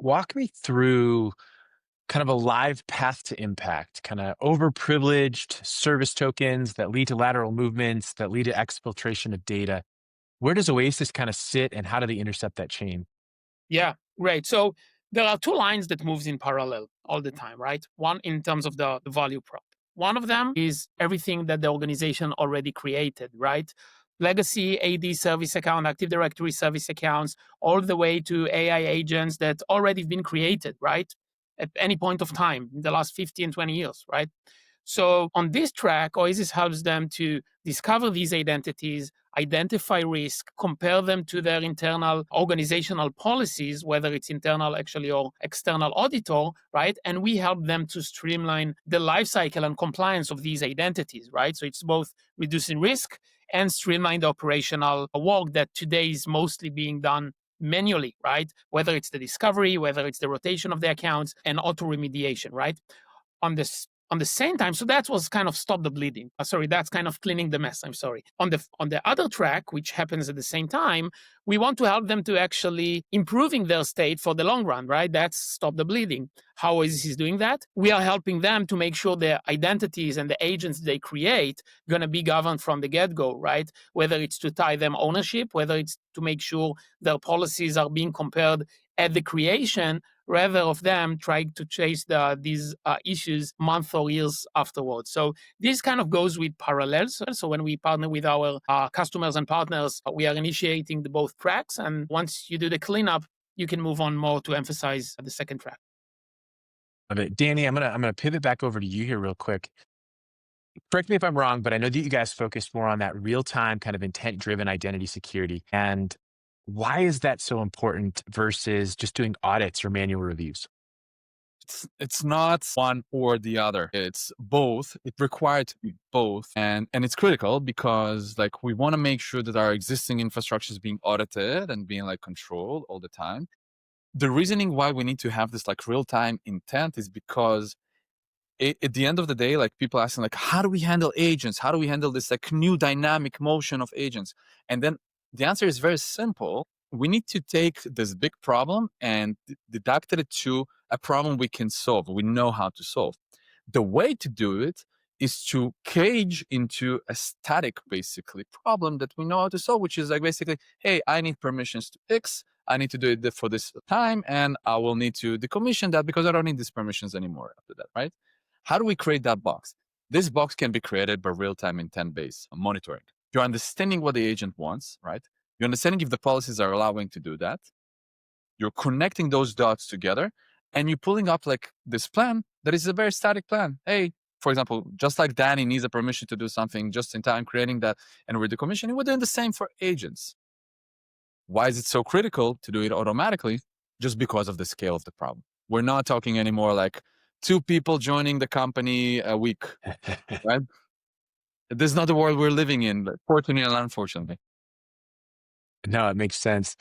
Walk me through kind of a live path to impact, kind of overprivileged service tokens that lead to lateral movements that lead to exfiltration of data. Where does Oasis kind of sit and how do they intercept that chain? Yeah, right. So there are two lines that moves in parallel all the time, right? One in terms of the value prop. One of them is everything that the organization already created, right? Legacy AD service account, Active Directory service accounts, all the way to AI agents that already been created, right? At any point of time in the last 15, 20 years, right? So on this track, Oasis helps them to discover these identities, identify risk, compare them to their internal organizational policies, whether it's internal actually or external auditor, right? And we help them to streamline the lifecycle and compliance of these identities, right? So it's both reducing risk and streamline the operational work that today is mostly being done manually, right? Whether it's the discovery, whether it's the rotation of the accounts and auto remediation, right? On the same time, so that was kind of stop the bleeding. Sorry, that's kind of cleaning the mess. I'm sorry. On the other track, which happens at the same time, we want to help them to actually improving their state for the long run, right? That's stop the bleeding. How Oasis is doing that? We are helping them to make sure their identities and the agents they create going to be governed from the get-go, right? Whether it's to tie them ownership, whether it's to make sure their policies are being compared at the creation rather of them trying to chase these issues months or years afterwards. So this kind of goes with parallels. So when we partner with our customers and partners, we are initiating the both tracks. And once you do the cleanup, you can move on more to emphasize the second track. Love it. Danny, I'm gonna pivot back over to you here real quick. Correct me if I'm wrong, but I know that you guys focus more on that real-time kind of intent-driven identity security. And why is that so important versus just doing audits or manual reviews? It's not one or the other. It's both. It required to be both. And it's critical because like we want to make sure that our existing infrastructure is being audited and being like controlled all the time. The reasoning why we need to have this like real-time intent is because at the end of the day, like people asking like, how do we handle agents? How do we handle this like new dynamic motion of agents? And then the answer is very simple. We need to take this big problem and deduct it to a problem we can solve. We know how to solve. The way to do it is to cage into a static, basically, problem that we know how to solve, which is like basically, hey, I need permissions to X. I need to do it for this time, and I will need to decommission that because I don't need these permissions anymore after that, right? How do we create that box? This box can be created by real-time intent-based monitoring. You're understanding what the agent wants, right? You're understanding if the policies are allowing to do that. You're connecting those dots together, and you're pulling up like this plan that is a very static plan. Hey, for example, just like Danny needs a permission to do something just in time, creating that, and we're decommissioning, we're doing the same for agents. Why is it so critical to do it automatically? Just because of the scale of the problem. We're not talking anymore like two people joining the company a week, right? This is not the world we're living in, fortunately and unfortunately. No, it makes sense.